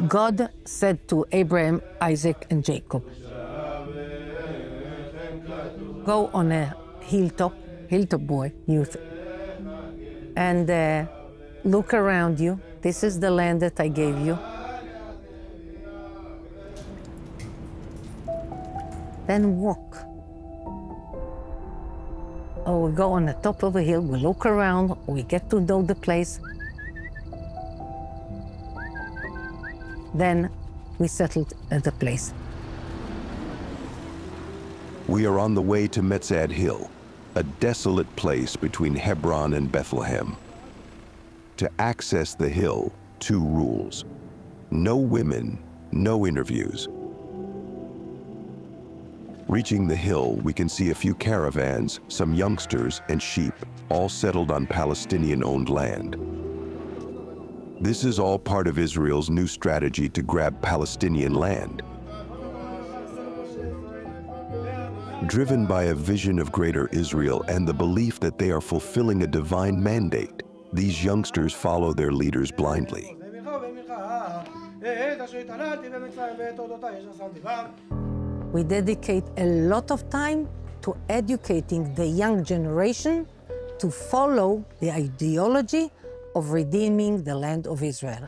God said to Abraham, Isaac, and Jacob, go on a hilltop boy, youth, and look around you. This is the land that I gave you. Then walk. Or we go on the top of a hill, we look around, we get to know the place. Then we settled at the place. We are on the way to Metzad Hill, a desolate place between Hebron and Bethlehem. To access the hill, 2 rules. No women, no interviews. Reaching the hill, we can see a few caravans, some youngsters, and sheep, all settled on Palestinian-owned land. This is all part of Israel's new strategy to grab Palestinian land. Driven by a vision of greater Israel and the belief that they are fulfilling a divine mandate, these youngsters follow their leaders blindly. We dedicate a lot of time to educating the young generation to follow the ideology of redeeming the land of Israel.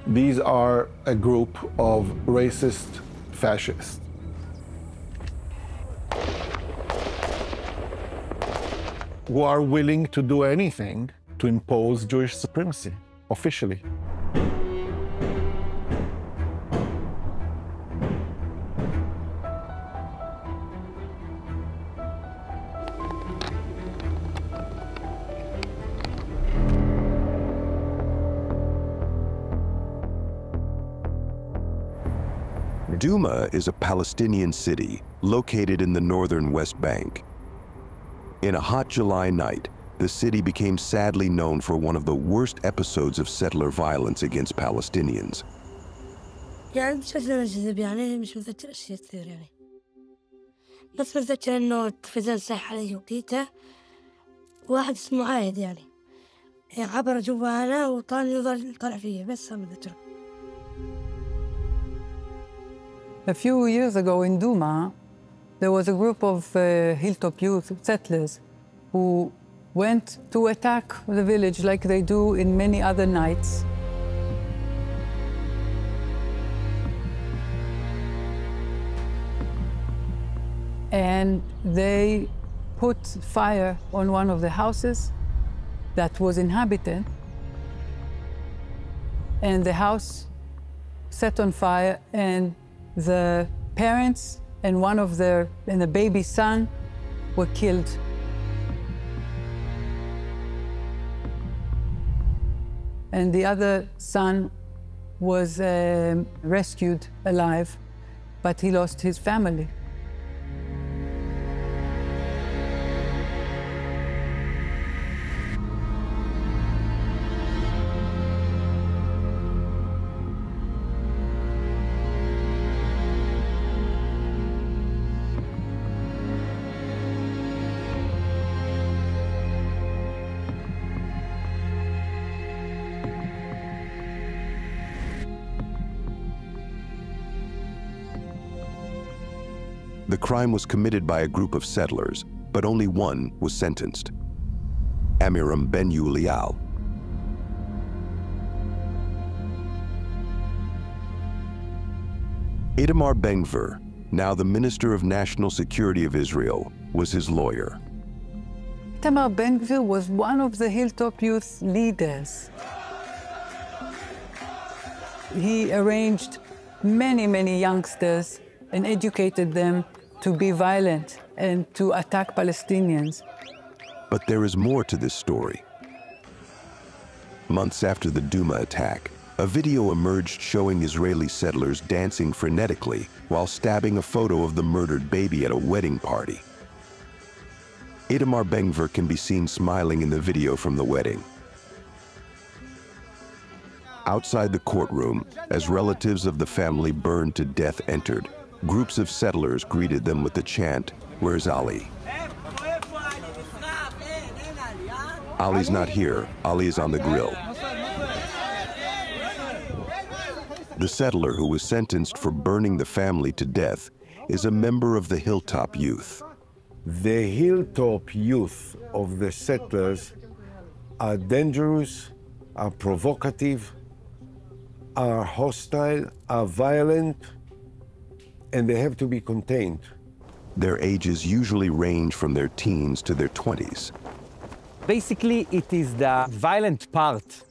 These are a group of racist fascists. Who are willing to do anything to impose Jewish supremacy, officially. Duma is a Palestinian city located in the northern West Bank. In a hot July night, the city became sadly known for one of the worst episodes of settler violence against Palestinians. يعني بشكل منجذب يعني مش متذكر أشياء كثير يعني بس متذكر إنه التلفزيون صح عليه وقتها واحد اسمه عايد يعني عبر جوا أنا وطال يظل طالع فيه بس ما متذكر. A few years ago in Duma, there was a group of hilltop youth settlers who went to attack the village like they do in many other nights. And they put fire on one of the houses that was inhabited, and the house set on fire, and the parents and the baby son were killed. And the other son was rescued alive, but he lost his family. The crime was committed by a group of settlers, but only one was sentenced. Amiram Ben Yulial. Itamar Ben-Gvir, now the Minister of National Security of Israel, was his lawyer. Itamar Ben-Gvir was one of the Hilltop Youth leaders. He arranged many youngsters and educated them to be violent and to attack Palestinians. But there is more to this story. Months after the Duma attack, a video emerged showing Israeli settlers dancing frenetically while stabbing a photo of the murdered baby at a wedding party. Itamar Ben-Gvir can be seen smiling in the video from the wedding. Outside the courtroom, as relatives of the family burned to death entered, groups of settlers greeted them with the chant, "Where's Ali?" Ali's not here. Ali is on the grill. The settler who was sentenced for burning the family to death is a member of the Hilltop Youth. The Hilltop Youth of the settlers are dangerous, are provocative, are hostile, are violent, and they have to be contained. Their ages usually range from their teens to their 20s. Basically, it is the violent part,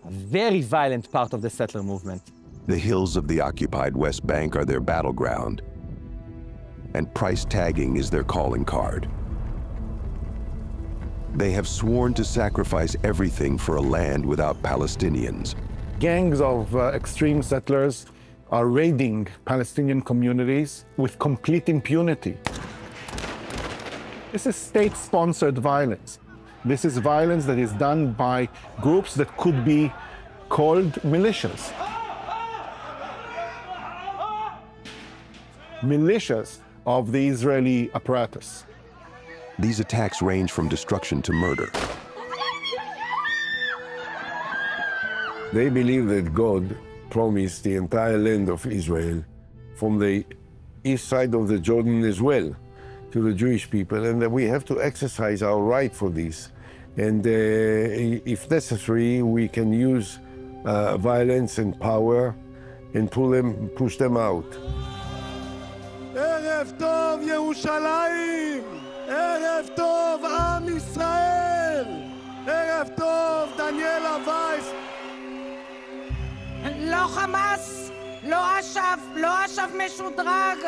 a very violent part of the settler movement. The hills of the occupied West Bank are their battleground, and price tagging is their calling card. They have sworn to sacrifice everything for a land without Palestinians. Gangs of extreme settlers are raiding Palestinian communities with complete impunity. This is state-sponsored violence. This is violence that is done by groups that could be called militias. Militias of the Israeli apparatus. These attacks range from destruction to murder. They believe that God promised the entire land of Israel from the east side of the Jordan as well to the Jewish people, and that we have to exercise our right for this. And if necessary, we can use violence and power and push them out. ערב טוב ירושלים, ערב טוב עם ישראל, ערב טוב דניאלה וייס. לא חמאס, לא אש"ף, לא אש"ף משודרג,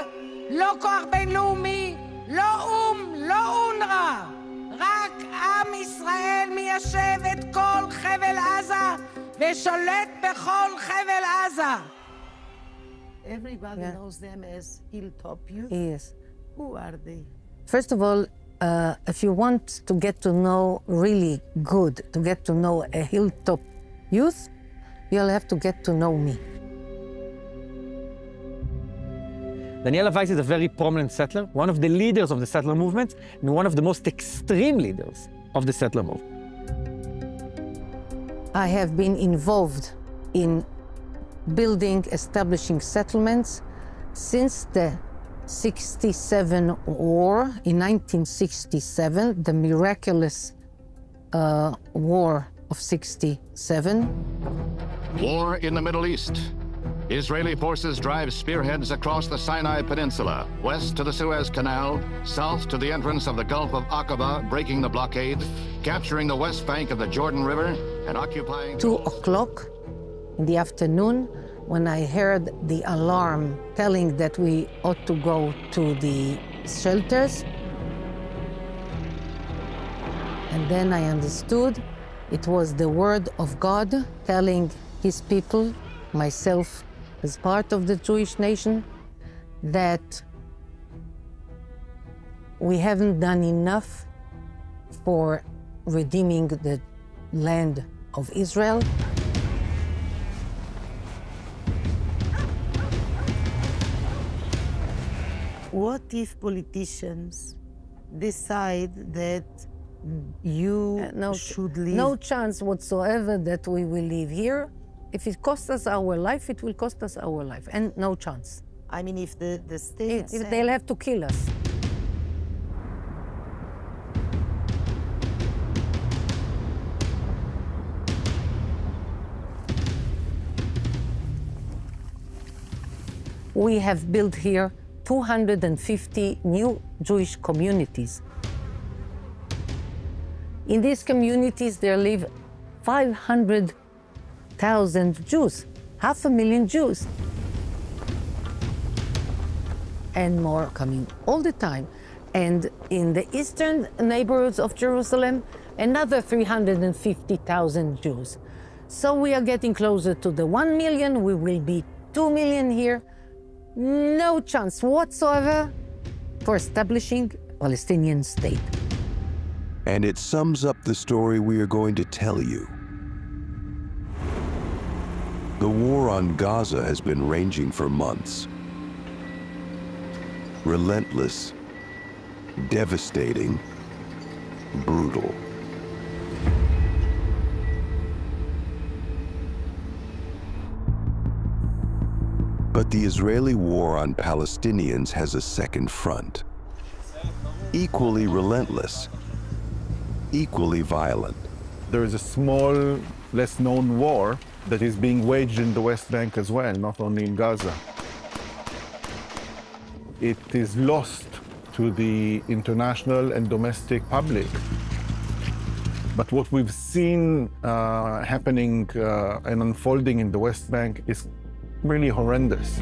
לא כוח בינלאומי, לא או"ם, לא אונר"א. רק עם ישראל מיישב את כל חבל עזה ושולט בכל חבל עזה. Everybody knows them as Hilltop Youth. Yes. Who are they? First of all, if you want to get to know really good, to get to know a Hilltop Youth, you'll have to get to know me. Daniela Weiss is a very prominent settler, one of the leaders of the settler movement, and one of the most extreme leaders of the settler movement. I have been involved in building, establishing settlements since the 67 war, in 1967, the miraculous war of 67. War in the Middle East. Israeli forces drive spearheads across the Sinai Peninsula, west to the Suez Canal, south to the entrance of the Gulf of Aqaba, breaking the blockade, capturing the west bank of the Jordan River, and occupying... 2 o'clock in the afternoon, when I heard the alarm telling that we ought to go to the shelters. And then I understood it was the word of God telling his people, myself as part of the Jewish nation, that we haven't done enough for redeeming the land of Israel. What if politicians decide that you should leave? No chance whatsoever that we will live here. If it costs us our life, it will cost us our life, and no chance. I mean, if the state... If they'll have to kill us. We have built here 250 new Jewish communities. In these communities, there live 500,000 Jews, 500,000 Jews. And more coming all the time. And in the eastern neighborhoods of Jerusalem, another 350,000 Jews. So we are getting closer to the 1 million. We will be 2 million here. No chance whatsoever for establishing a Palestinian state. And it sums up the story we are going to tell you. The war on Gaza has been raging for months. Relentless, devastating, brutal. But the Israeli war on Palestinians has a second front. Equally relentless, equally violent. There is a small, less-known war that is being waged in the West Bank as well, not only in Gaza. It is lost to the international and domestic public. But what we've seen happening and unfolding in the West Bank is really horrendous.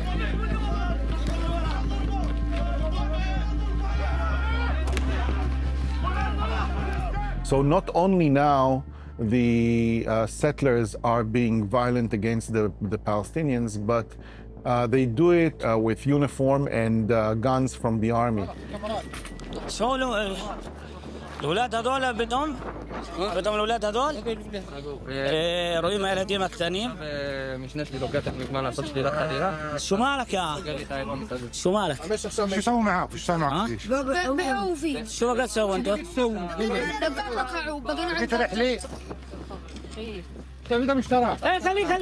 So not only now the settlers are being violent against the Palestinians, but they do it with uniform and guns from the army. الأولاد هذول بدهم الأولاد هذول رويهم الهديم الثانيين مش نشلي لوقاتك ما نصلش لي رقة شو مالك يا شو مالك شو سووا معاه شو سووا معاه شو بقى تسووا انتوا قلت رحلة كم اشترى ايه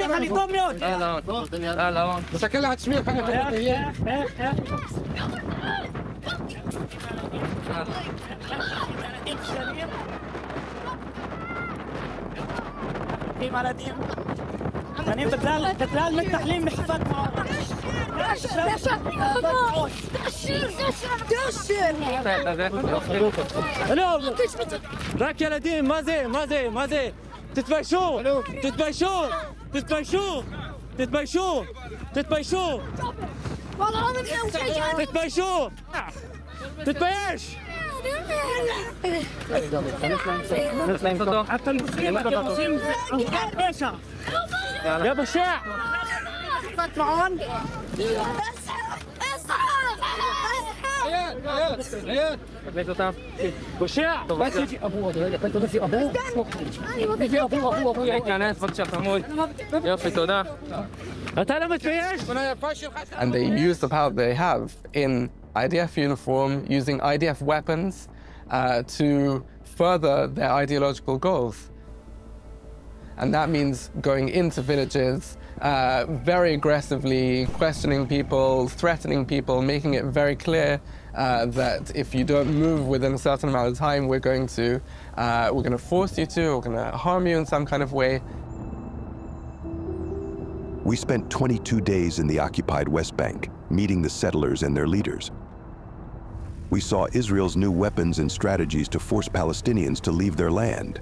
خلي طوم يوت لا بس كلها تسمير في مالدين يعني تتلال متحلين بحفظ راك يا لدين ما زي تتبايشوا والله هذا تتبايش يا بشاع فرعون بشاع بس في ابوه في ابوه يعني فتش محمود يا فتودا and they use the power they have in IDF uniform, using IDF weapons to further their ideological goals. And that means going into villages, very aggressively questioning people, threatening people, making it very clear that if you don't move within a certain amount of time, we're going to force you to, we're going to harm you in some kind of way. We spent 22 days in the occupied West Bank, meeting the settlers and their leaders. We saw Israel's new weapons and strategies to force Palestinians to leave their land.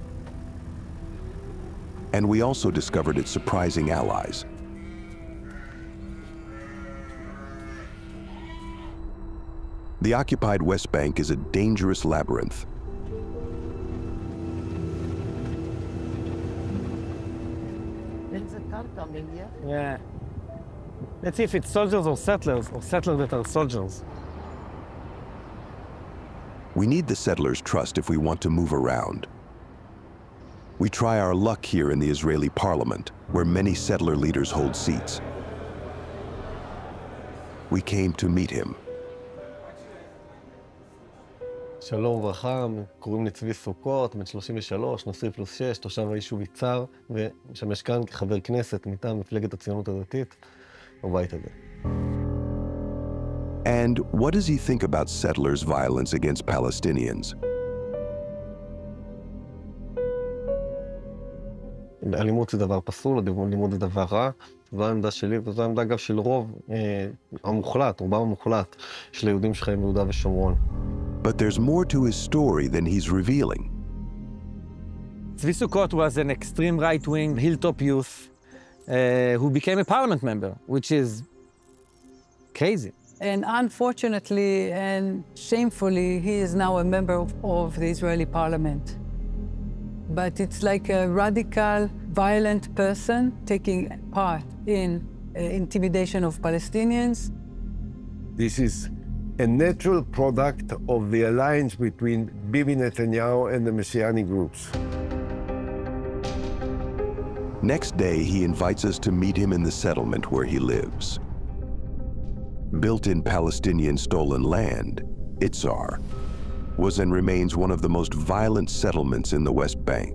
And we also discovered its surprising allies. The occupied West Bank is a dangerous labyrinth. There's a car coming here. Yeah. Let's see if it's soldiers or settlers that are soldiers. We need the settlers' trust if we want to move around. We try our luck here in the Israeli parliament, where many settler leaders hold seats. We came to meet him. שלום וברכה, קוראים לי צבי סוכות, בן 33, נשוי +6, תושב היישוב יצהר, ומשמש כאן כחבר כנסת מטעם מפלגת הציונות הדתית בבית הזה. And what does he think about settlers' violence against Palestinians? אלימות זה דבר פסול, אלימות זה דבר רע, זו העמדה שלי, וזו העמדה אגב של רוב המוחלט, רובם המוחלט של היהודים שחיים ביהודה ושומרון. But there's more to his story than he's revealing. Tzvi Sukkot was an extreme right-wing hilltop youth who became a parliament member, which is crazy. And unfortunately and shamefully, he is now a member of the Israeli parliament. But it's like a radical, violent person taking part in intimidation of Palestinians. This is a natural product of the alliance between Bibi Netanyahu and the Messianic groups. Next day, he invites us to meet him in the settlement where he lives. Built in Palestinian stolen land, Itzar was and remains one of the most violent settlements in the West Bank.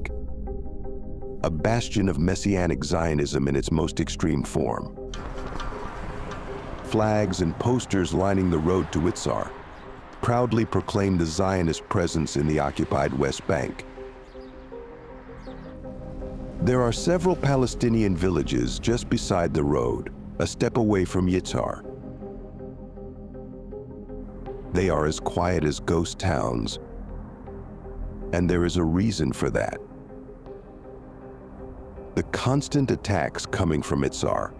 A bastion of Messianic Zionism in its most extreme form. flags and posters lining the road to Itzar proudly proclaim the Zionist presence in the occupied West Bank. There are several Palestinian villages just beside the road, a step away from Yitzhar. They are as quiet as ghost towns, and there is a reason for that. The constant attacks coming from Itzar.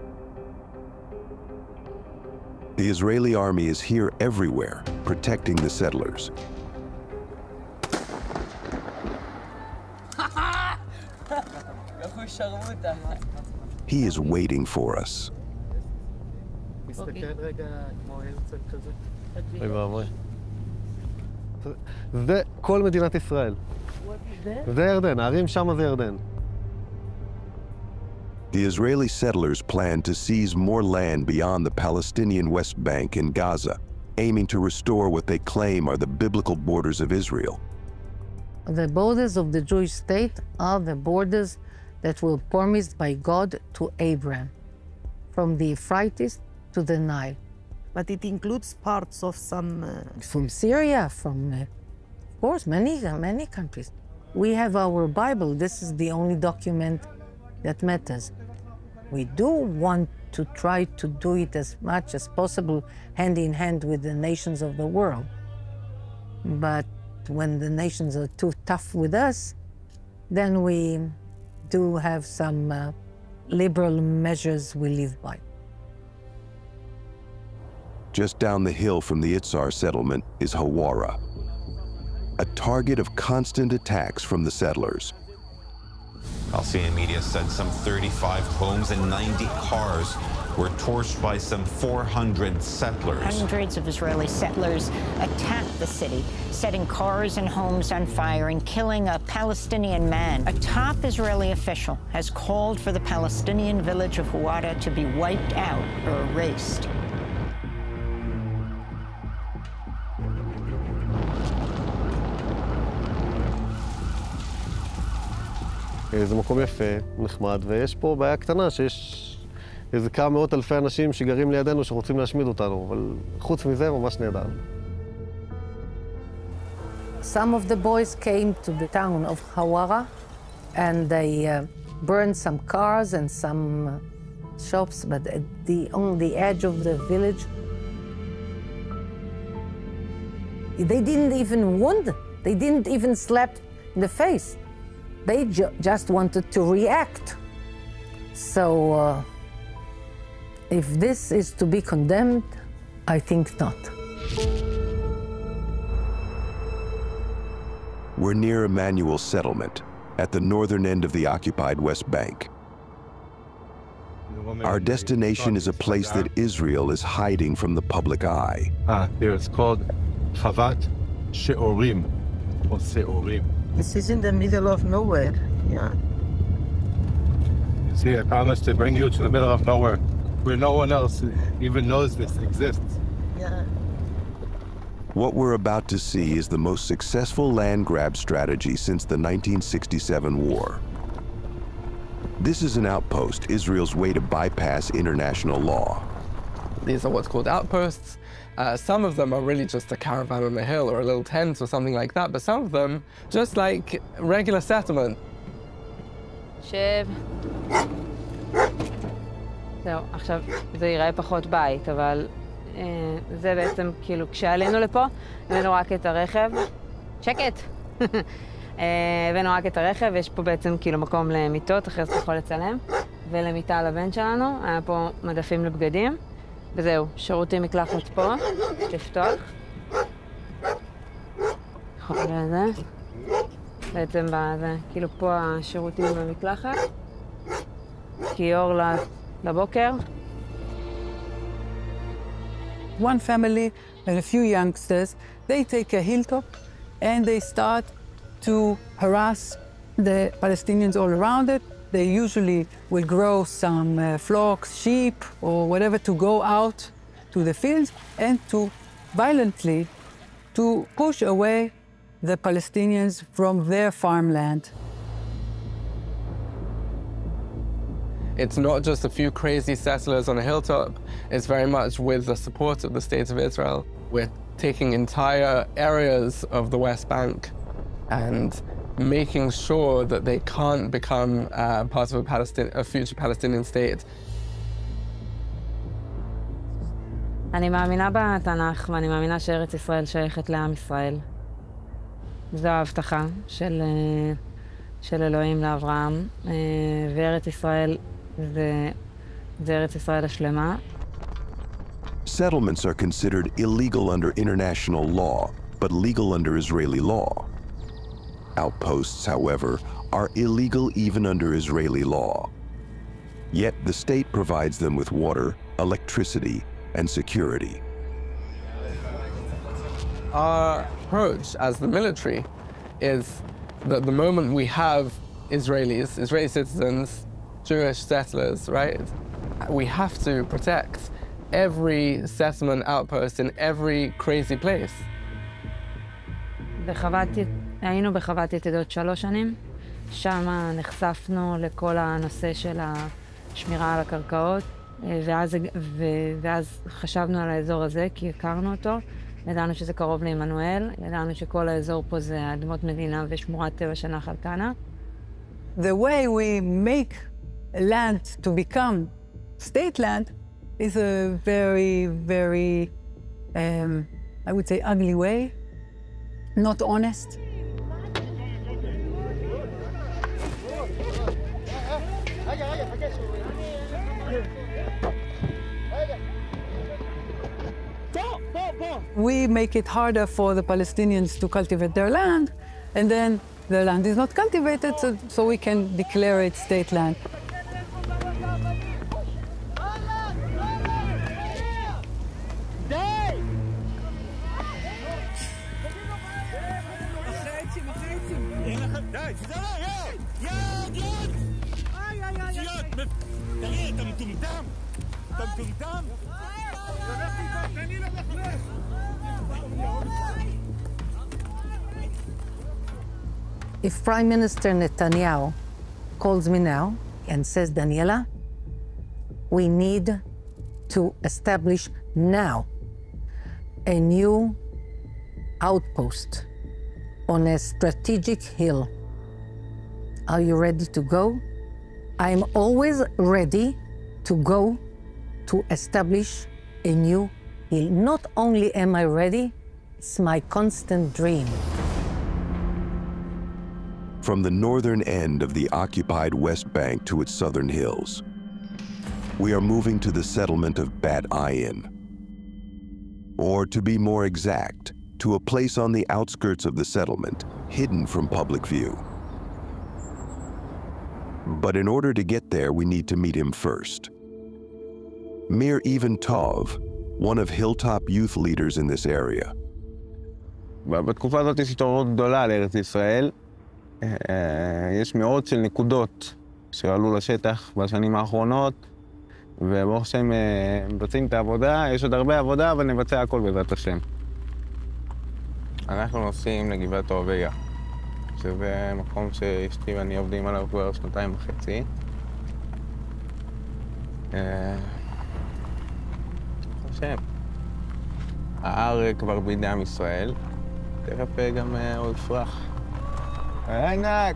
The Israeli army is here everywhere, protecting the settlers. He is waiting for us. זה כל מדינת ישראל. זה ירדן, הערים שם זה ירדן. The Israeli settlers plan to seize more land beyond the Palestinian West Bank and Gaza, aiming to restore what they claim are the biblical borders of Israel. The borders of the Jewish state are the borders that were promised by God to Abraham, from the Euphrates to the Nile. But it includes parts of some... From Syria, from, of course, many countries. We have our Bible. This is the only document that matters. We do want to try to do it as much as possible, hand in hand with the nations of the world. But when the nations are too tough with us, then we do have some liberal measures we live by. Just down the hill from the Itzar settlement is Hawara, a target of constant attacks from the settlers. Palestinian media said some 35 homes and 90 cars were torched by some 400 settlers. Hundreds of Israeli settlers attacked the city, setting cars and homes on fire and killing a Palestinian man. A top Israeli official has called for the Palestinian village of Hawara to be wiped out or erased. זה מקום יפה, נחמד, ויש פה בעיה קטנה שיש איזה כמה מאות אלפי אנשים שגרים לידינו שרוצים להשמיד אותנו, אבל חוץ מזה ממש נהדר. Some of the boys came to the town of Hawara and they burned some cars and some shops, but on the edge of the village, they didn't even wound, they didn't even slap in the face. They just wanted to react. So if this is to be condemned, I think not. We're near Emmanuel's settlement, at the northern end of the occupied West Bank. Our destination is a place that Israel is hiding from the public eye. Here it's called Chavat She'orim, or Se'orim. This is in the middle of nowhere, yeah. See, I promised to bring you to the middle of nowhere, where no one else even knows this exists. Yeah. What we're about to see is the most successful land grab strategy since the 1967 war. This is an outpost, Israel's way to bypass international law. These are what's called outposts. Some of them are really just a caravan on a hill or a little tent or something like that, but some of them just like regular settlement. שב. זהו, עכשיו זה ייראה פחות בית, אבל זה בעצם כאילו כשעלינו לפה, הבאנו רק את הרכב. שקט! הבאנו רק את הרכב, יש פה בעצם כאילו מקום למיטות, אחרי זה יכול לצלם, ולמיטה לבן שלנו, היה פה מדפים לבגדים. וזהו, שירותים מקלחת פה, לפתוח. חוץ לזה. בעצם בזה, כאילו פה השירותים במקלחת. כיור לבוקר. One family and a few youngsters, they take a hilltop and they start to harass the Palestinians all around it. They usually will grow some flocks, sheep, or whatever to go out to the fields and to violently to push away the Palestinians from their farmland. It's not just a few crazy settlers on a hilltop. It's very much with the support of the State of Israel. We're taking entire areas of the West Bank and making sure that they can't become part of a future Palestinian state. אני מאמינה בתנ"ך, ואני מאמינה שארץ ישראל שייכת לעם ישראל. זו ההבטחה של אלוהים לאברהם, וארץ ישראל זה ארץ ישראל השלמה. Settlements are considered illegal under international law, but legal under Israeli law. Outposts, however, are illegal even under Israeli law. Yet the state provides them with water, electricity, and security. Our approach as the military is that the moment we have Israeli citizens, Jewish settlers, right, we have to protect every settlement outpost in every crazy place. היינו בחוות יתדות 3 שנים, שם נחשפנו לכל הנושא של השמירה על הקרקעות, ואז חשבנו על האזור הזה כי הכרנו אותו, ידענו שזה קרוב לעמנואל, ידענו שכל האזור פה זה אדמות מדינה ושמורת טבע של נחל כנא. The way we make land to become state land is a very, very, I would say, ugly way, not honest. We make it harder for the Palestinians to cultivate their land, and then the land is not cultivated, so we can declare it state land. If Prime Minister Netanyahu calls me now and says, Daniela, we need to establish now a new outpost on a strategic hill. Are you ready to go? I'm always ready to go to establish a new hill. Not only am I ready, it's my constant dream. From the northern end of the occupied West Bank to its southern hills, we are moving to the settlement of Bat Ayin. Or to be more exact, to a place on the outskirts of the settlement, hidden from public view. But in order to get there, we need to meet him first. Mir Even Tov, one of Hilltop youth leaders in this area. בתקופה הזאת יש התעוררות גדולה לארץ ישראל. יש מאות של נקודות שעלו לשטח בשנים האחרונות, וברוך השם מבצעים את העבודה. יש עוד הרבה עבודה, אבל נבצע הכל בעזרת השם. אנחנו נוסעים לגבעת העוביה, שזה מקום שאשתי ואני עובדים עליו כבר 2.5 שנים. ברוך השם. ההר כבר בידי עם ישראל, תכף גם הוא יפרח. ענק!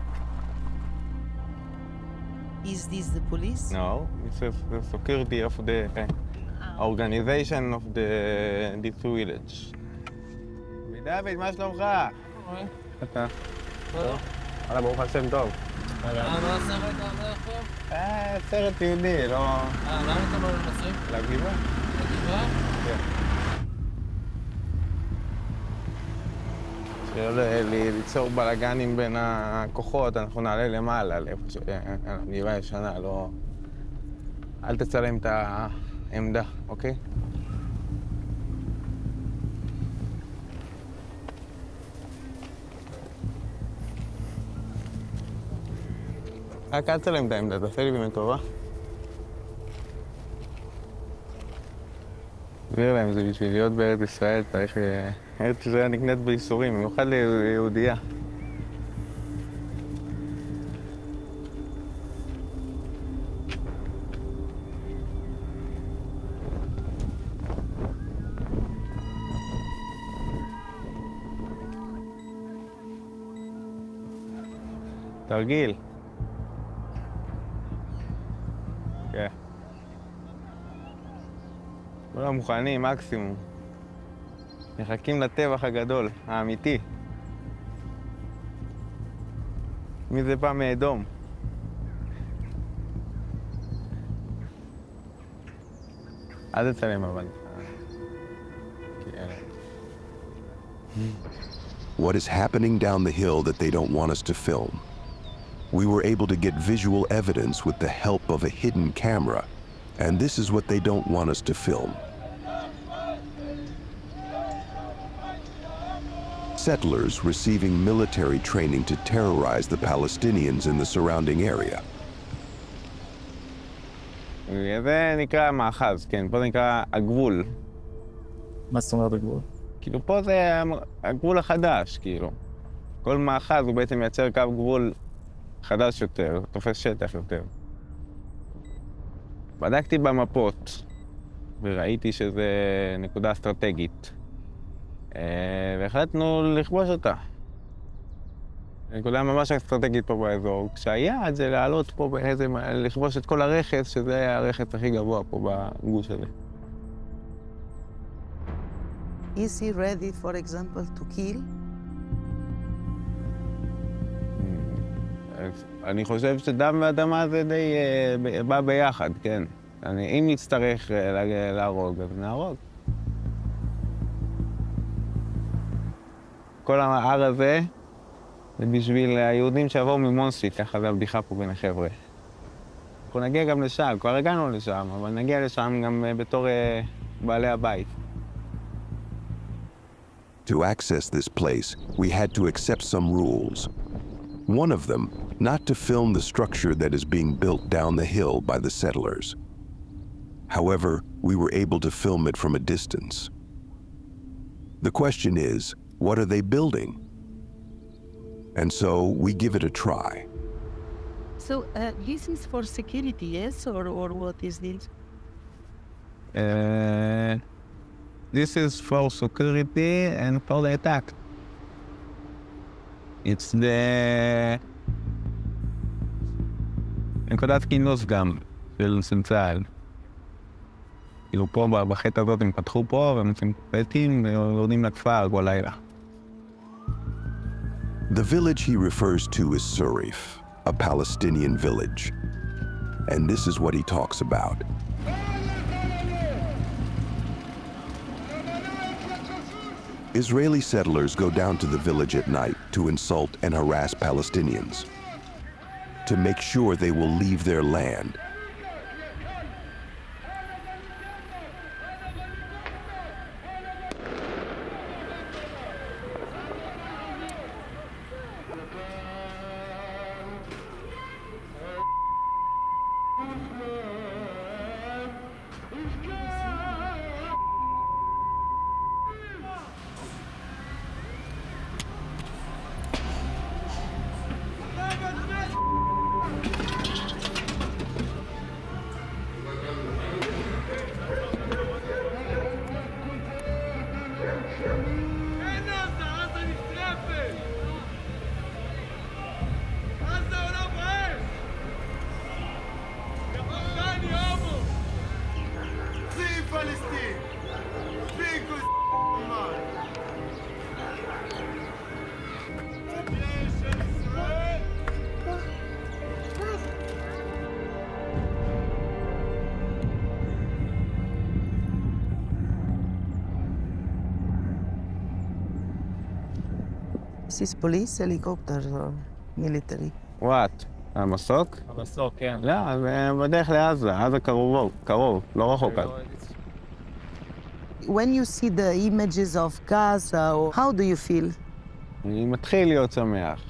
Is this the police? No, it's the security of the organization of this village. דוד, מה שלומך? אתה? טוב. וואלה, ברוך השם טוב. מה הסרט עכשיו? סרט יהודי, לא... למה אתה לא מנסים? לגבעה. לגבעה? כן. ליצור בלגנים בין הכוחות, אנחנו נעלה למעלה, לאיפה שהגבעה ישנה, לא... אל תצלם את העמדה, אוקיי? רק אל תצלם את העמדה, תעשה לי באמת טובה. תסביר להם, זה בשביל להיות בארץ ישראל, צריך... ארץ ישראל נקנית בייסורים, במיוחד ליהודייה. תרגיל. כן. כולם מוכנים, מקסימום. מחכים לטבח הגדול, האמיתי. מי זה בא מאדום? אל תצלם אבל. What is happening down the hill that they don't want us to film? We were able to get visual evidence with the help of a hidden camera, and this is what they don't want us to film. Settlers receiving military training to terrorize the Palestinians in the surrounding area. זה נקרא מאחז, כן, פה זה נקרא הגבול. מה זאת אומרת הגבול? כאילו פה זה הגבול החדש, כאילו. כל מאחז הוא בעצם מייצר קו גבול חדש יותר, תופס שטח יותר. בדקתי במפות וראיתי שזה נקודה אסטרטגית. והחלטנו לכבוש אותה. נקודה ממש אסטרטגית פה באזור. כשהיעד זה לעלות פה בעצם, לכבוש את כל הרכס, שזה הרכס הכי גבוה פה בגוש הזה. Is he ready, for example, to kill? אני חושב שדם ואדמה זה די בא ביחד, כן. אם נצטרך להרוג, אז נהרוג. כל ההר הזה זה בשביל היהודים שיבואו ממונספיט, ככה זה הבדיחה פה בין החבר'ה. אנחנו נגיע גם לשם, כבר הגענו לשם, אבל נגיע לשם גם בתור בעלי הבית. To access this place, we had to accept some rules. One of them, not to film the structure that is being built down the hill by the settlers. However, we were able to film it from a distance. The question is, what are they building? And so we give it a try. So this is for security, yes, or what is this? This is for security and for the attack. It's the... נקודת כינוס גם, של צה"ל. כאילו פה בחטא הזאת הם פתחו פה והם עושים פטים ויורדים לכפר כל לילה. The village he refers to is Surif, a Palestinian village. And this is what he talks about. Israeli settlers go down to the village at night to insult and harass Palestinians, to make sure they will leave their land. This is police, helicopters or military? What? המסוק? המסוק, כן. לא, זה בדרך לעזה, עזה קרוב, לא רחוק. When you see the images of Gaza, how do you feel? אני מתחיל להיות שמח.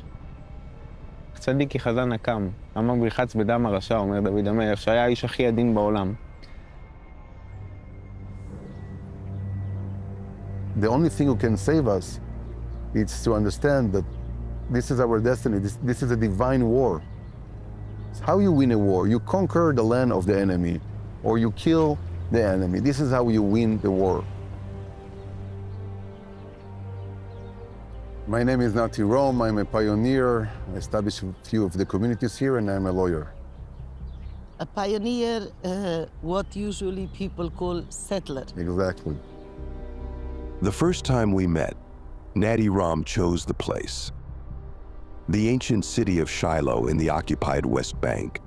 צדיק כי חזן הקם. אמר בריחץ בדם הרשע, אומר דוד המלך, שהיה האיש הכי עדין בעולם. The only thing who can save us is to understand that this is our destiny. This is a divine war. It's how you win a war. You conquer the land of the enemy, or you kill the enemy. This is how you win the war. My name is Nati Rome. I'm a pioneer. I established a few of the communities here, and I'm a lawyer. A pioneer, what usually people call settler. Exactly. The first time we met, Nati Ram chose the place. The ancient city of Shiloh in the occupied West Bank.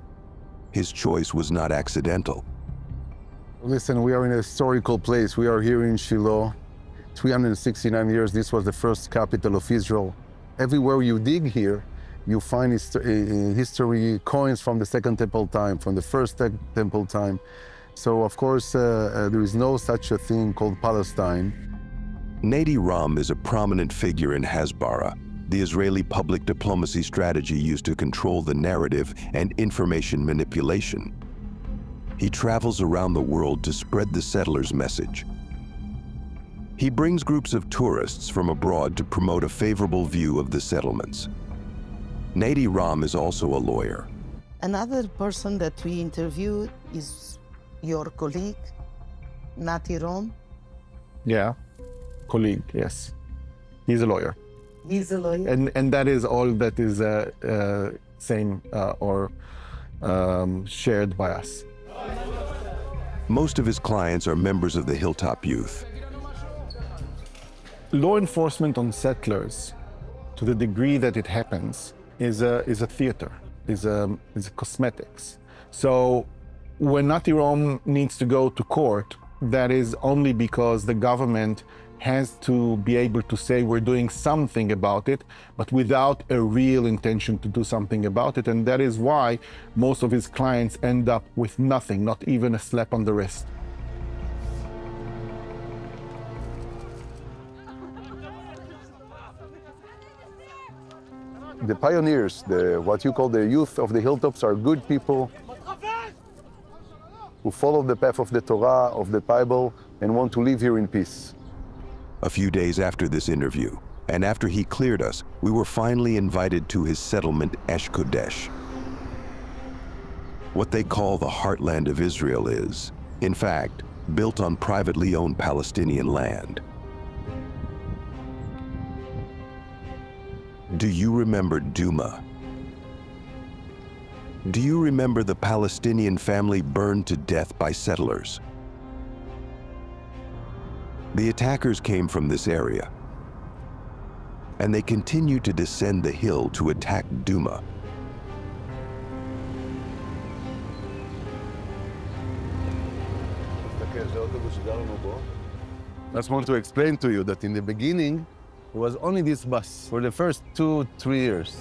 His choice was not accidental. Listen, we are in a historical place. We are here in Shiloh. 369 years, this was the first capital of Israel. Everywhere you dig here, you find history coins from the Second Temple time, from the First Temple time. So, of course, there is no such a thing called Palestine. Nati Ram is a prominent figure in Hasbara, the Israeli public diplomacy strategy used to control the narrative and information manipulation. He travels around the world to spread the settlers' message. He brings groups of tourists from abroad to promote a favorable view of the settlements. Nati Ram is also a lawyer. Another person that we interviewed is your colleague, Nati Ram. Yeah, colleague, yes. He's a lawyer. He's a lawyer. And that is all that is same or shared by us. Most of his clients are members of the Hilltop Youth. Law enforcement on settlers, to the degree that it happens, is a theater, is a cosmetics. So when Nati Ram needs to go to court, that is only because the government has to be able to say we're doing something about it, but without a real intention to do something about it. And that is why most of his clients end up with nothing, not even a slap on the wrist. The pioneers, what you call the youth of the hilltops, are good people who follow the path of the Torah, of the Bible, and want to live here in peace. A few days after this interview, and after he cleared us, we were finally invited to his settlement, Esh Kodesh. What they call the heartland of Israel is, in fact, built on privately owned Palestinian land. Do you remember Duma? Do you remember the Palestinian family burned to death by settlers? The attackers came from this area, and they continued to descend the hill to attack Duma. I just want to explain to you that in the beginning, it was only this bus for the first 2-3 years.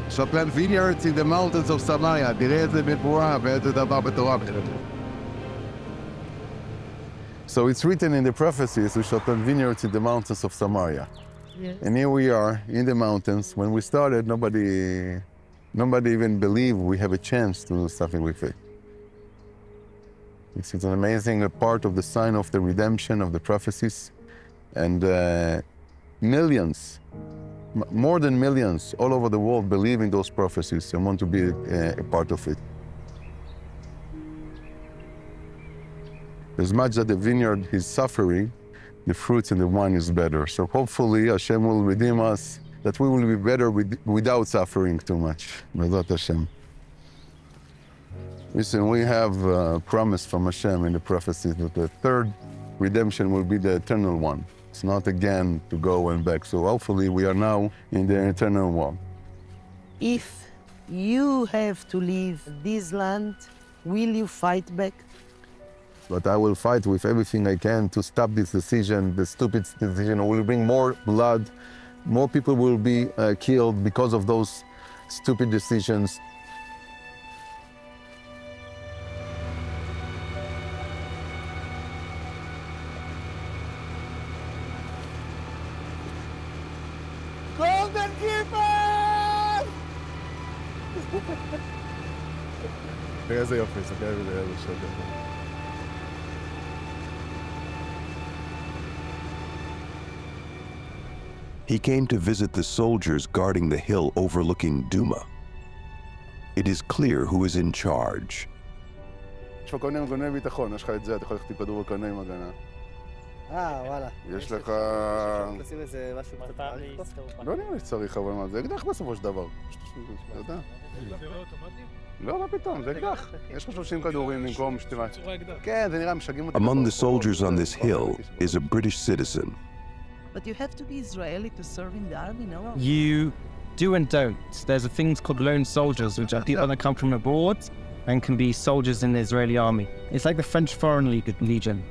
שופן vineyards in the mountains of Samaria, תראה איזה מבואה ואיזה דבר בתורה. So it's written in the prophecies, we shall plant vineyards in the mountains of Samaria. Yes. And here we are in the mountains. When we started, nobody even believed we have a chance to do something with it. It's an amazing part of the sign of the redemption of the prophecies. And millions, more than millions, all over the world believe in those prophecies and want to be a part of it. As much that the vineyard is suffering, the fruits and the wine is better. So hopefully Hashem will redeem us, that we will be better without suffering too much. B'ezrat Hashem. Listen, we have a promise from Hashem in the prophecies that the third redemption will be the eternal one. It's not again to go and back. So hopefully we are now in the eternal one. If you have to leave this land, will you fight back? But I will fight with everything I can to stop this decision, the stupid decision. It will bring more blood. More people will be killed because of those stupid decisions. Golden Keeper! איזה יופי, זה כאלה איזה שגר. He came to visit the soldiers guarding the hill overlooking Duma. It is clear who is in charge. יש לך כל מיני מנגנוני ביטחון, יש לך את זה, אתה יכול ללכת עם כדור וקנה עם הגנה. וואלה. יש לך... תשים איזה משהו קצת... לא נראה לי שצריך, אבל מה, זה אקדח בסופו של דבר. אתה יודע? לא, מה פתאום, זה אקדח. יש לך 30 כדורים במקום שתימה. כן, זה נראה, משגעים אותי. Among the soldiers on this hill is a British citizen. But you have to be Israeli to serve in the army, no? You do and don't. There's things called lone soldiers, which are people that come from abroad and can be soldiers in the Israeli army. It's like the French Foreign Legion.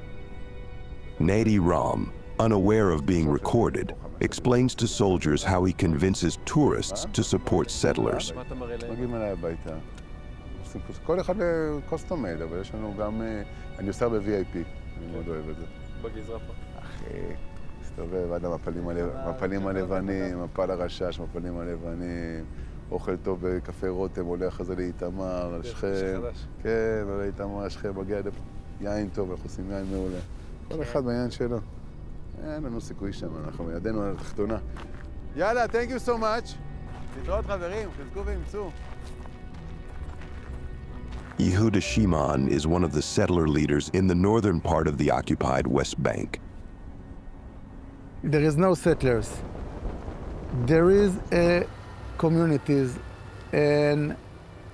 Nadi Ram, unaware of being recorded, explains to soldiers how he convinces tourists to support settlers. מגיעים אליי הביתה. כל אחד קוסטום מייד, אבל יש לנו גם... אני עושה ב-VIP, אני מאוד אוהב את זה. בגזרה פה. אחי, מסתובב עד המפלים הלבנים, מפל הרשש, מפלים הלבנים, אוכל טוב בקפה רותם, עולה אחרי זה לאיתמר, שכם. כן, עולה לאיתמר, שכם, מגיע יין טוב, אנחנו עושים יין מעולה. כל אחד בעניין שלו. אין לנו סיכוי שם, אנחנו ידנו על התחתונה. יאללה, thank you so much. להתראות חברים, חזקו ואמצו. Yehuda Shimon is one of the settler leaders in the northern part of the occupied West Bank. There is no settlers. There is communities, and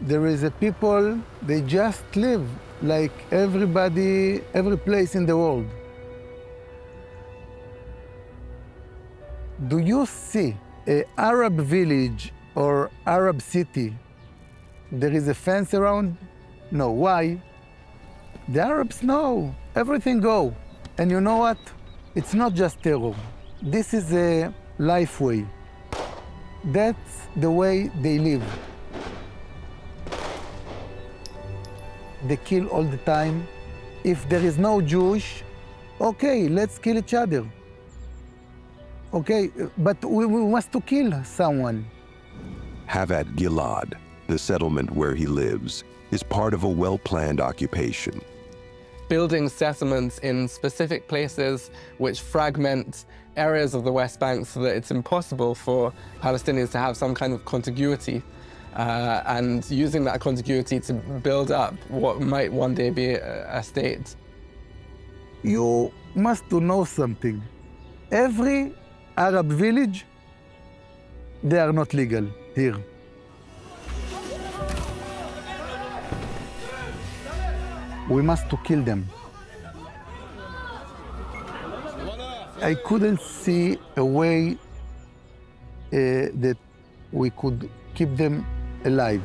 there is a people, they just live like everybody, every place in the world. Do you see an Arab village or Arab city, there is a fence around? No. Why? The Arabs know everything go. And you know what? It's not just terror. This is a life way. That's the way they live. They kill all the time. If there is no Jewish, okay, let's kill each other. Okay, but we must to kill someone. Havat Gilad, the settlement where he lives, is part of a well-planned occupation. Building settlements in specific places which fragment areas of the West Bank so that it's impossible for Palestinians to have some kind of contiguity, and using that contiguity to build up what might one day be a state. You must to know something. Every Arab village, they are not legal here. We must to kill them. I couldn't see a way that we could keep them alive.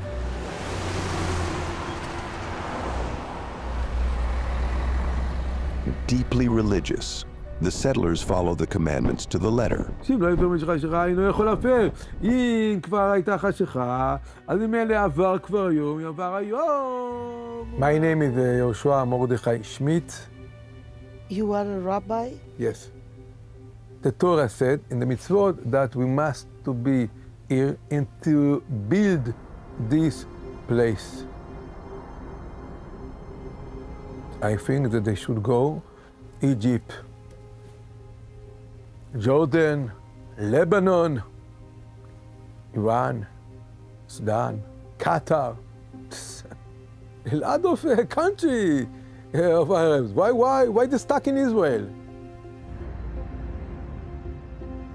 Deeply religious, the settlers follow the commandments to the letter. My name is Yoshua Mordechai Schmidt. You are a rabbi? Yes. The Torah said in the mitzvot that we must to be here and to build this place. I think that they should go Egypt, Jordan, Lebanon, Iran, Sudan, Qatar. A lot of country of Arabs. Why they stuck in Israel?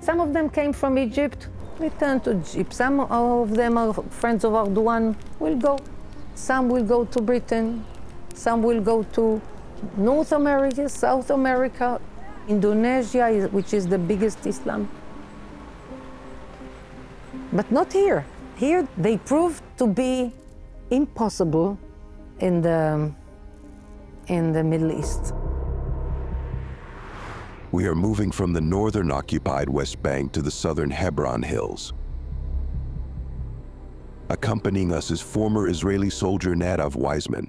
Some of them came from Egypt, returned to Egypt. Some of them are friends of Erdogan, will go. Some will go to Britain. Some will go to North America, South America, Indonesia, which is the biggest Islam. But not here. Here they proved to be impossible in the Middle East. We are moving from the northern occupied West Bank to the southern Hebron Hills. Accompanying us is former Israeli soldier Nadav Weizman.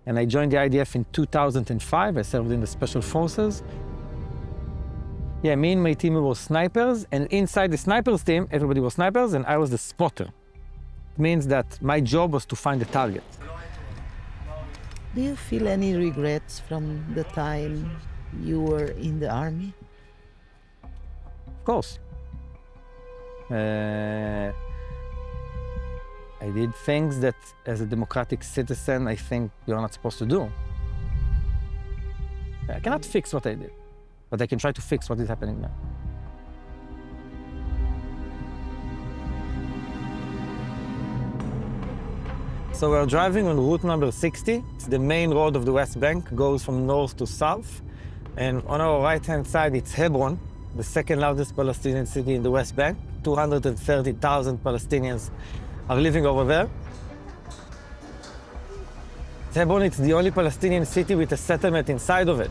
And I joined the IDF in 2005. I served in the Special Forces. Yeah, me and my team were snipers, and inside the snipers team, everybody was snipers, and I was the spotter. It means that my job was to find the target. Do you feel any regrets from the time you were in the army? Of course. I did things that, as a democratic citizen, I think you're not supposed to do. I cannot fix what I did, but I can try to fix what is happening now. So we're driving on route number 60. It's the main road of the West Bank, goes from north to south. And on our right-hand side, it's Hebron, the second largest Palestinian city in the West Bank. 230,000 Palestinians are living over there. Hebron, it's the only Palestinian city with a settlement inside of it.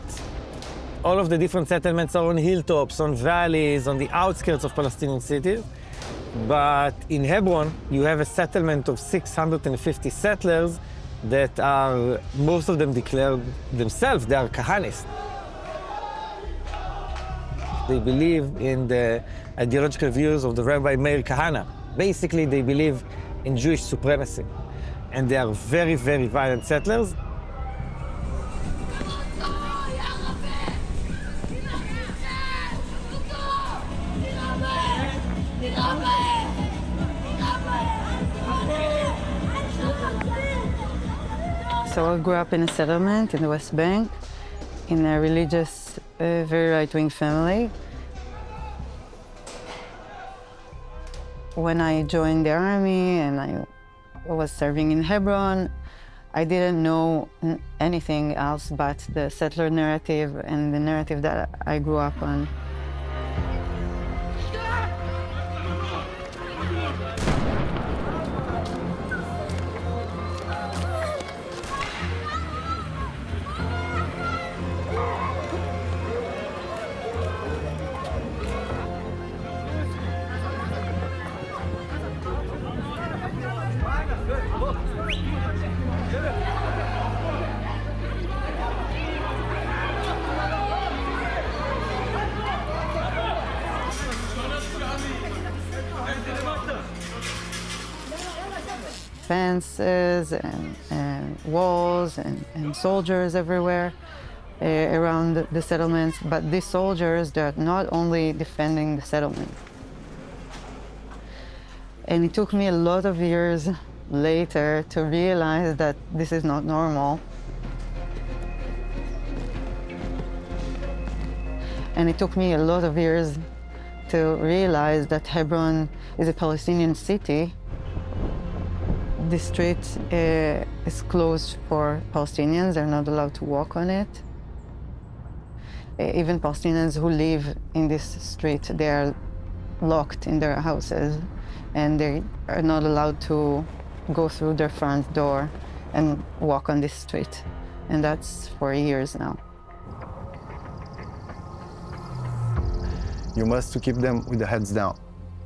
All of the different settlements are on hilltops, on valleys, on the outskirts of Palestinian cities. But in Hebron, you have a settlement of 650 settlers that are, most of them declare themselves, they are Kahanists. They believe in the ideological views of the Rabbi Meir Kahana. Basically, they believe in Jewish supremacy. And they are very, very violent settlers. So I grew up in a settlement in the West Bank, in a religious, very right-wing family. When I joined the army and I was serving in Hebron, I didn't know anything else but the settler narrative and the narrative that I grew up on. Fences and walls and soldiers everywhere around the settlements. But these soldiers, they're not only defending the settlement. And it took me a lot of years later to realize that this is not normal. And it took me a lot of years to realize that Hebron is a Palestinian city. The street is closed for Palestinians. They're not allowed to walk on it. Even Palestinians who live in this street, they are locked in their houses and they are not allowed to go through their front door and walk on this street. And that's for years now. You must keep them with the heads down.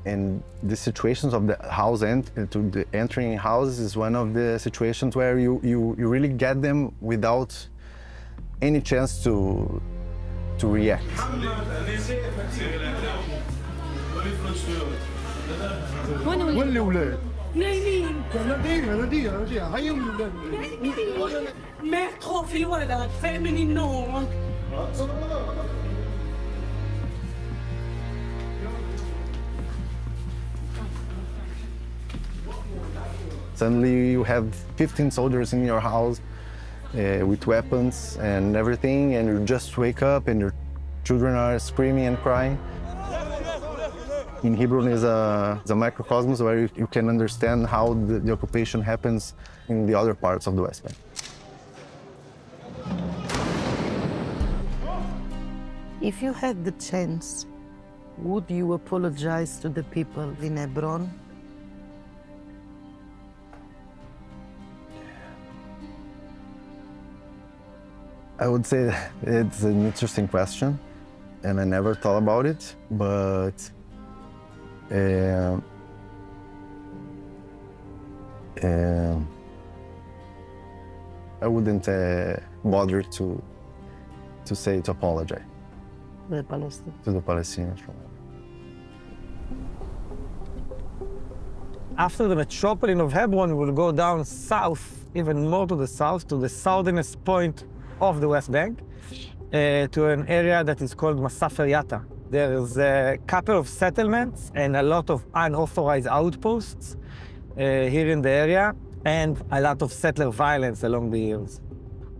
And the situations of the house to the entering houses is one of the situations where you really get them without any chance to react. Suddenly you have 15 soldiers in your house with weapons and everything, and you just wake up and your children are screaming and crying. In Hebron is a microcosmos where you can understand how the occupation happens in the other parts of the West Bank. If you had the chance, would you apologize to the people in Hebron? I would say it's an interesting question, and I never thought about it, but I wouldn't bother to apologize The Palestinians. to the Palestinians. After the metropolitan of Hebron, we'll go down south, even more to the south, to the southernest point of the West Bank, to an area that is called Massacre. There's a couple of settlements and a lot of unauthorized outposts here in the area, and a lot of settler violence along the years.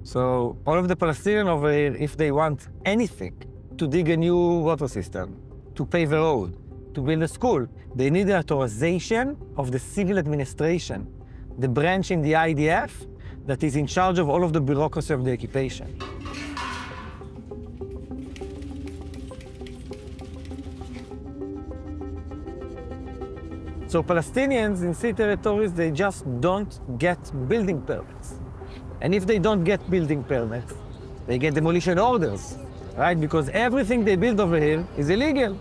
So all of the Palestinians over here, if they want anything, to dig a new water system, to pave a road, to build a school, they need the authorization of the civil administration, the branch in the IDF that is in charge of all of the bureaucracy of the occupation. So Palestinians in sea territories, they just don't get building permits. And if they don't get building permits, they get demolition orders, right? Because everything they build over here is illegal.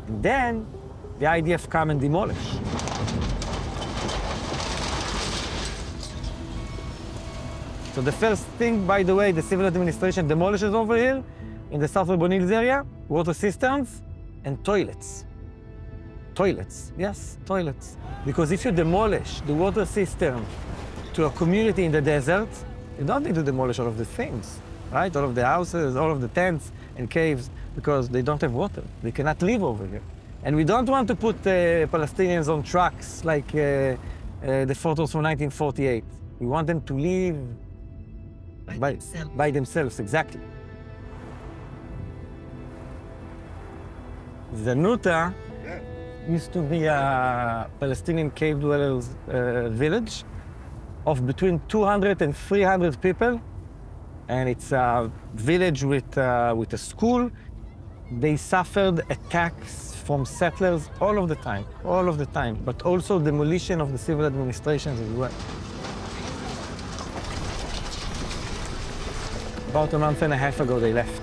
And then the IDF come and demolish. So the first thing, by the way, the civil administration demolishes over here in the South Urban Hills area, water systems and toilets. Toilets, yes, toilets. Because if you demolish the water system to a community in the desert, you don't need to demolish all of the things, right? All of the houses, all of the tents and caves, because they don't have water. They cannot live over here. And we don't want to put Palestinians on trucks like the photos from 1948. We want them to live by themselves, exactly. Zanuta used to be a Palestinian cave dwellers village of between 200 and 300 people. And it's a village with a school. They suffered attacks from settlers all of the time, but also demolition of the civil administrations as well. About a month and a half ago, they left,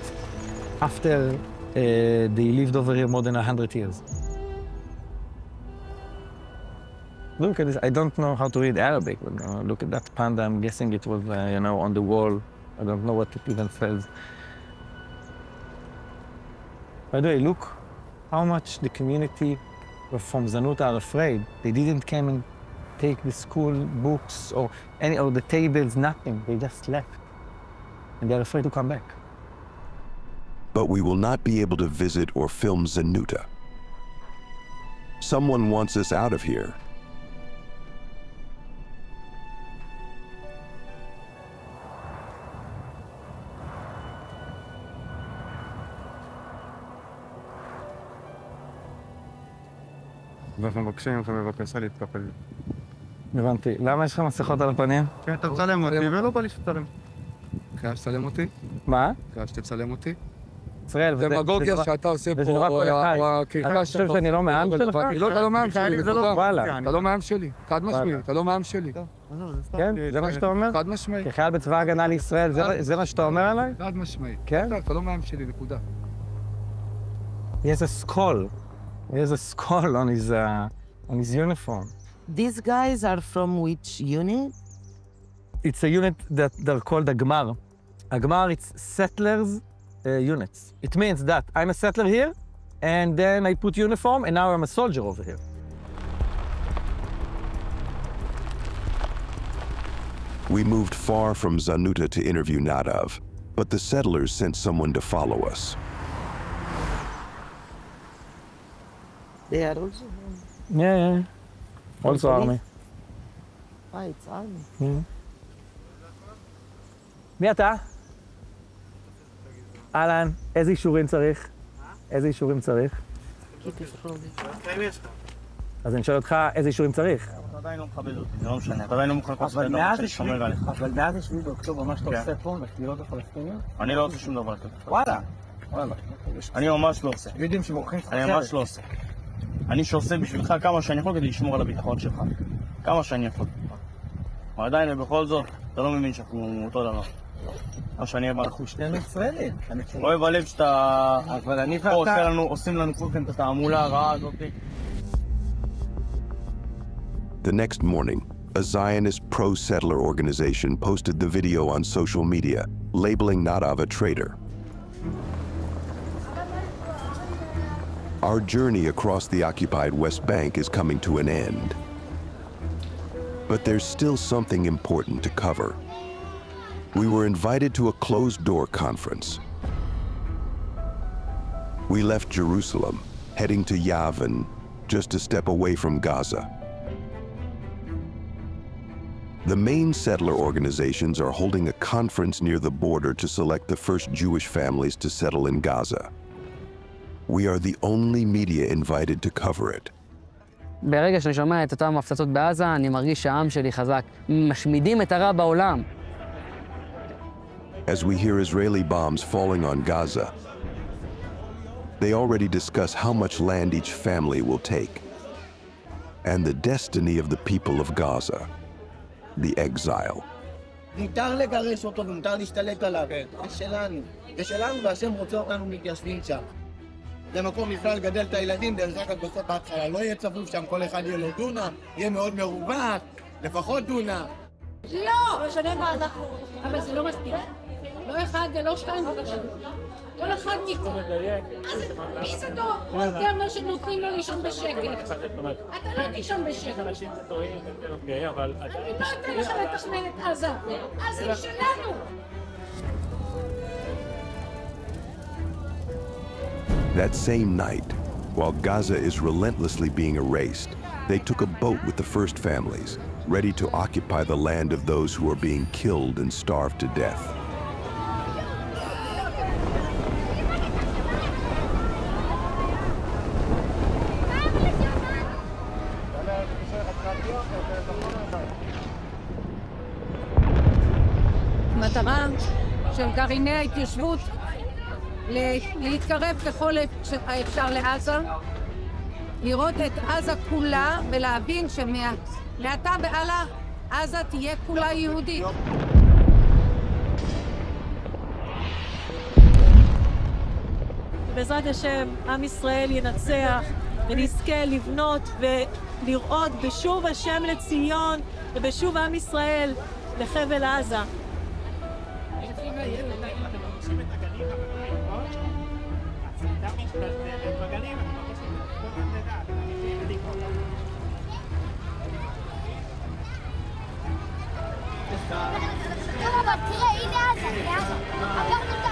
after they lived over here more than 100 years. Look at this. I don't know how to read Arabic, but look at that panda. I'm guessing it was, you know, on the wall. I don't know what it even says. By the way, look how much the community from Zanuta are afraid. They didn't come and take the school books or the tables, nothing. They just left. And they're afraid to come back. But we will not be able to visit or film Zanuta. Someone wants us out of here. ואנחנו מבקשים לך בבקשה להתקפל. הבנתי. למה יש לך מסכות על הפנים? כן, אתה מצלם אותי ולא בא לי שתצלם. חייב שתצלם אותי? מה? חייב שתצלם אותי? ישראל, דמגוגיה שאתה עושה פה, אתה חושב שאני לא מעם שלך? לא, אתה לא מעם שלי, אתה לא מעם שלי, חד משמעי, אתה לא מעם שלי. כן? זה מה שאתה אומר? חד משמעי. כחייל בצבא ההגנה לישראל, זה מה שאתה אומר עליי? חד משמעי. כן? אתה לא מעם שלי, נקודה. He has a skull. He has a skull on his uniform. These guys are from which unit? It's a unit that they're called Agmar. Agmar, it's settlers units. It means that I'm a settler here, and then I put uniform, and now I'm a soldier over here. We moved far from Zanuta to interview Nadav, but the settlers sent someone to follow us. They are also... Yeah. Also army. It's army. מי אתה? אהלן, איזה אישורים צריך? איזה אישורים צריך? אז אני שואל אותך, איזה אישורים צריך? אתה עדיין לא מכבד אותי, זה לא משנה, אתה עדיין לא מוכן לעשות את זה ששומר עליך. אבל מאז השביעי באוקטובר, מה שאתה עושה פה, בקהילות הפלסטיניות? אני לא עושה שום דבר כזה. וואלה. אני ממש לא עושה. אני ממש לא עושה. אני שעושה בשבילך כמה שאני יכול כדי לשמור על הביטחון שלך. כמה שאני יכול. אבל עדיין, בכל זאת, אתה לא מבין שאנחנו אותו דבר. מה שאני אבא. אנחנו שנינו ישראלים. אוהב הלב שאתה... עושים לנו כולכם את התעמולה הרעה הזאת. The next morning, a Zionist pro-settler organization posted the video on social media, labeling Nadav a traitor. Our journey across the occupied West Bank is coming to an end. But there's still something important to cover. We were invited to a closed-door conference. We left Jerusalem, heading to Yavin, just a step away from Gaza. The main settler organizations are holding a conference near the border to select the first Jewish families to settle in Gaza. We are the only media invited to cover it. ברגע שאני שומע את אותם הפצצות בעזה, אני מרגיש שהעם שלי חזק. משמידים את הרע בעולם. As we hear Israeli bombs falling on Gaza, they already discuss how much land each family will take, and the destiny of the people of Gaza, the exile. ניתן לגרש אותו ומותר להשתלט עליו. זה שלנו. זה שלנו והשם רוצה אותנו מתיישבים שם. זה מקום בכלל לגדל את הילדים, דרך אגב בסוף בהתחלה לא יהיה צפוף שם, כל אחד יהיה לו דונם, יהיה מאוד מרווח, לפחות דונם. לא! משנה מה אנחנו, אבל זה לא מספיק. לא אחד ולא שתיים ולא שלוש. כל אחד מכם. מי זה טוב? זה אומר שנותנים לו לישון בשקט. אתה לא תישון בשקט. אנשים טועים, אבל... אני לא אתן לך לתכנן את עזה. עזה היא שלנו. That same night, while Gaza is relentlessly being erased, they took a boat with the first families, ready to occupy the land of those who are being killed and starved to death. המטרה של גרעיני ההתיישבות להתקרב ככל האפשר לעזה, לראות את עזה כולה ולהבין שמעתה והלאה עזה תהיה כולה יהודית. בעזרת השם, עם ישראל ינצח ונזכה לבנות ולראות בשוב השם לציון ובשוב עם ישראל לחבל עזה. תראה, הנה עזה, עברנו